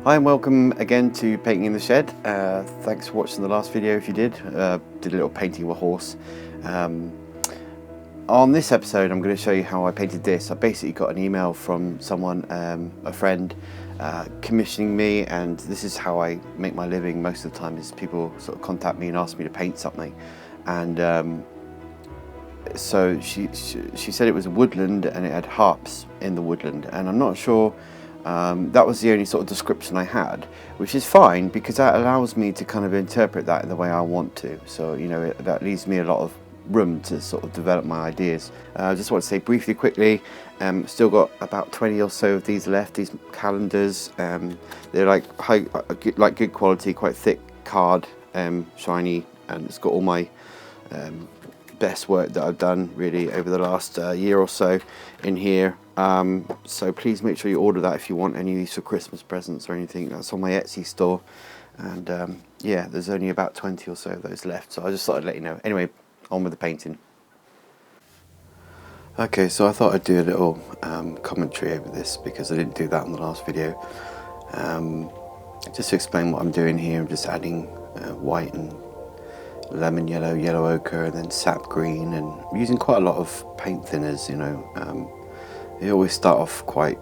Hi and welcome again to Painting in the Shed. Thanks for watching the last video if you did. Did a little painting of a horse. On this episode I'm going to show you how I painted this. I basically got an email from someone, a friend, commissioning me, and this is how I make my living most of the time, is people sort of contact me and ask me to paint something. And so she said it was a woodland and it had harps in the woodland, and I'm not sure. That was the only sort of description I had, which is fine because that allows me to kind of interpret that in the way I want to. So, you know, that leaves me a lot of room to sort of develop my ideas. I just want to say briefly, quickly, still got about 20 or so of these left, these calendars. They're like good quality, quite thick card, shiny, and it's got all my best work that I've done really over the last year or so in here. So please make sure you order that if you want any of these for Christmas presents or anything. That's on my Etsy store, and yeah, there's only about 20 or so of those left, so I just thought I'd let you know. Anyway, on with the painting. Okay, so I thought I'd do a little commentary over this because I didn't do that in the last video. Just to explain what I'm doing here, I'm just adding white and lemon yellow, yellow ochre, and then sap green, and I'm using quite a lot of paint thinners, you know. They always start off quite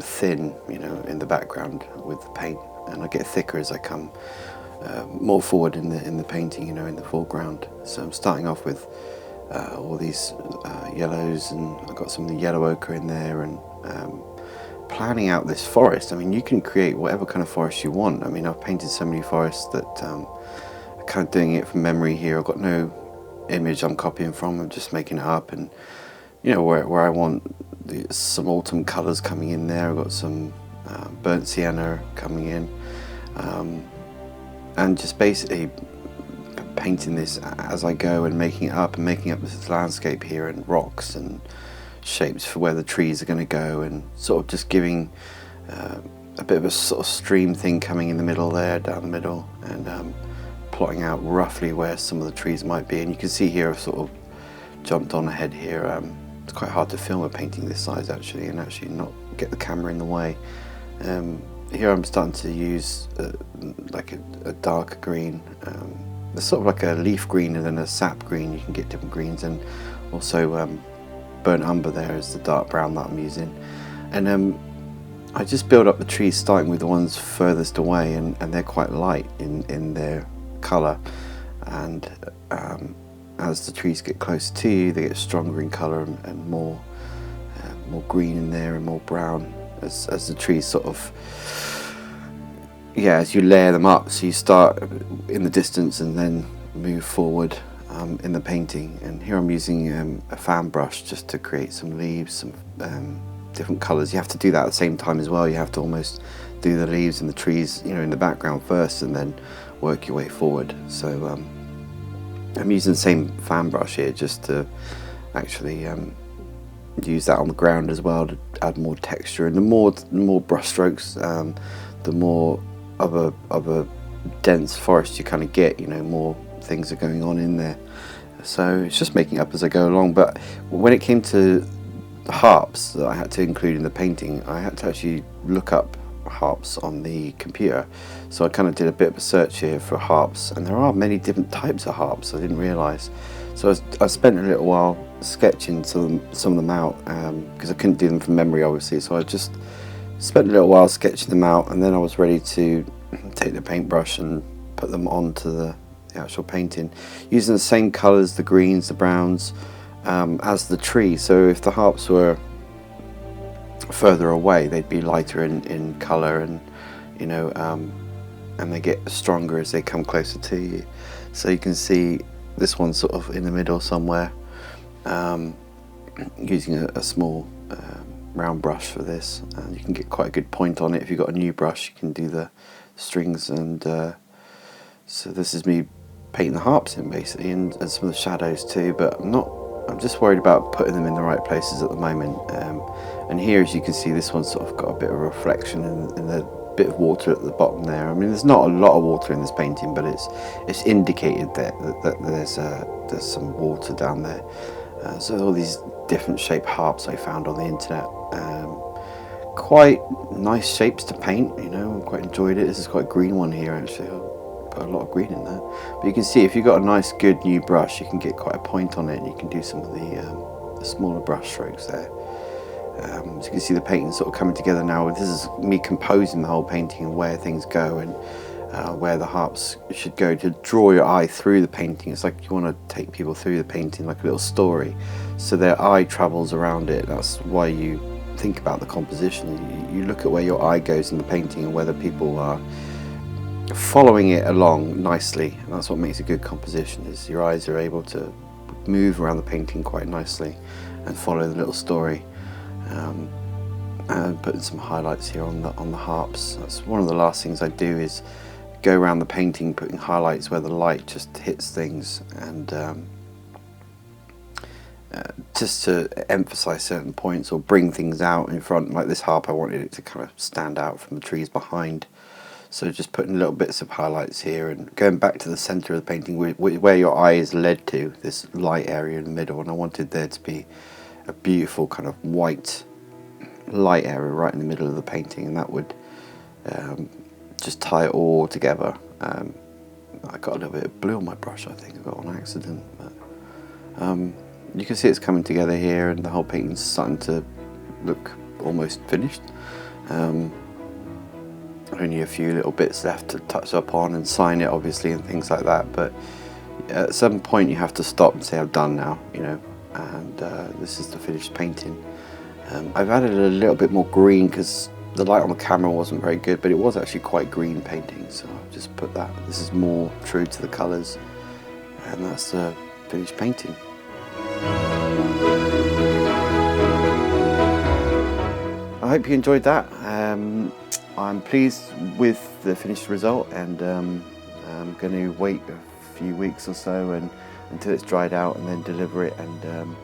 thin, you know, in the background with the paint, and I get thicker as I come more forward in the painting, you know, in the foreground. So I'm starting off with all these yellows, and I've got some of the yellow ochre in there, and planning out this forest. I mean, you can create whatever kind of forest you want. I mean, I've painted so many forests that I'm kind of doing it from memory here. I've got no image I'm copying from, I'm just making it up, and you know, where I want some autumn colours coming in there. I've got some burnt sienna coming in, and just basically painting this as I go and making it up, and making up this landscape here, and rocks and shapes for where the trees are going to go, and sort of just giving a bit of a sort of stream thing coming in the middle there, down the middle, and plotting out roughly where some of the trees might be. And you can see here I've sort of jumped on ahead here. It's quite hard to film a painting this size actually, and actually not get the camera in the way. Here I'm starting to use like a darker green. There's sort of like a leaf green and then a sap green. You can get different greens, and also burnt umber there is the dark brown that I'm using. And I just build up the trees starting with the ones furthest away, and they're quite light in their colour, and as the trees get closer to you, they get stronger in colour, and more green in there, and more brown as the trees sort of, yeah, as you layer them up. So you start in the distance and then move forward in the painting. And here I'm using a fan brush just to create some leaves, some different colours. You have to do that at the same time as well. You have to almost do the leaves and the trees, you know, in the background first, and then work your way forward. So I'm using the same fan brush here just to actually use that on the ground as well to add more texture. And the more brush strokes, the more of a dense forest you kind of get, you know, more things are going on in there. So it's just making up as I go along. But when it came to the harps that I had to include in the painting, I had to actually look up harps on the computer. So I kind of did a bit of a search here for harps, and there are many different types of harps I didn't realise. So I spent a little while sketching some of them out, because I couldn't do them from memory obviously. So I just spent a little while sketching them out, and then I was ready to take the paintbrush and put them onto the actual painting, using the same colours, the greens, the browns, as the tree. So if the harps were further away, they'd be lighter in colour, and you know, and they get stronger as they come closer to you. So you can see this one's sort of in the middle somewhere. Using a small round brush for this, and you can get quite a good point on it. If you've got a new brush, you can do the strings, and so this is me painting the harps in basically, and some of the shadows too, but I'm just worried about putting them in the right places at the moment. And here, as you can see, this one's sort of got a bit of reflection and a bit of water at the bottom there. I mean, there's not a lot of water in this painting, but it's indicated that there's some water down there. So all these different shaped harps I found on the internet, quite nice shapes to paint, you know. I quite enjoyed it. This is quite a green one here actually. I'll put a lot of green in there. But you can see if you've got a nice good new brush, you can get quite a point on it, and you can do some of the smaller brush strokes there. So you can see the painting sort of coming together now. This is me composing the whole painting and where things go and where the harps should go to draw your eye through the painting. It's like you want to take people through the painting like a little story, so their eye travels around it. That's why you think about the composition. You look at where your eye goes in the painting and whether people are following it along nicely, and that's what makes a good composition, is your eyes are able to move around the painting quite nicely and follow the little story. And putting some highlights here on the harps. That's one of the last things I do, is go around the painting putting highlights where the light just hits things, and just to emphasize certain points or bring things out in front. Like this harp, I wanted it to kind of stand out from the trees behind, so just putting little bits of highlights here and going back to the center of the painting where your eye is led to, this light area in the middle, and I wanted there to be a beautiful kind of white light area right in the middle of the painting, and that would just tie it all together. I got a little bit of blue on my brush, I think I got on accident, but you can see it's coming together here, and the whole painting's starting to look almost finished. Only a few little bits left to touch up on and sign it obviously and things like that, but at some point you have to stop and say I'm done now, you know, and this is the finished painting. I've added a little bit more green because the light on the camera wasn't very good, but it was actually quite green painting, so I've just put that. This is more true to the colours, and that's the finished painting. I hope you enjoyed that. I'm pleased with the finished result, and I'm going to wait a few weeks or so until it's dried out and then deliver it, and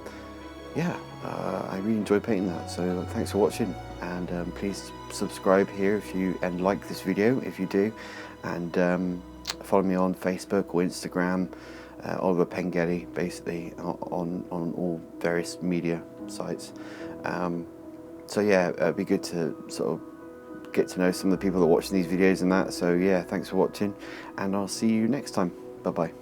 yeah, I really enjoyed painting that. So thanks for watching, and please subscribe here and like this video if you do, and follow me on Facebook or Instagram, Oliver Pengilley, basically on all various media sites. So yeah, it'd be good to sort of get to know some of the people that are watching these videos and that. So yeah, thanks for watching, and I'll see you next time. Bye bye.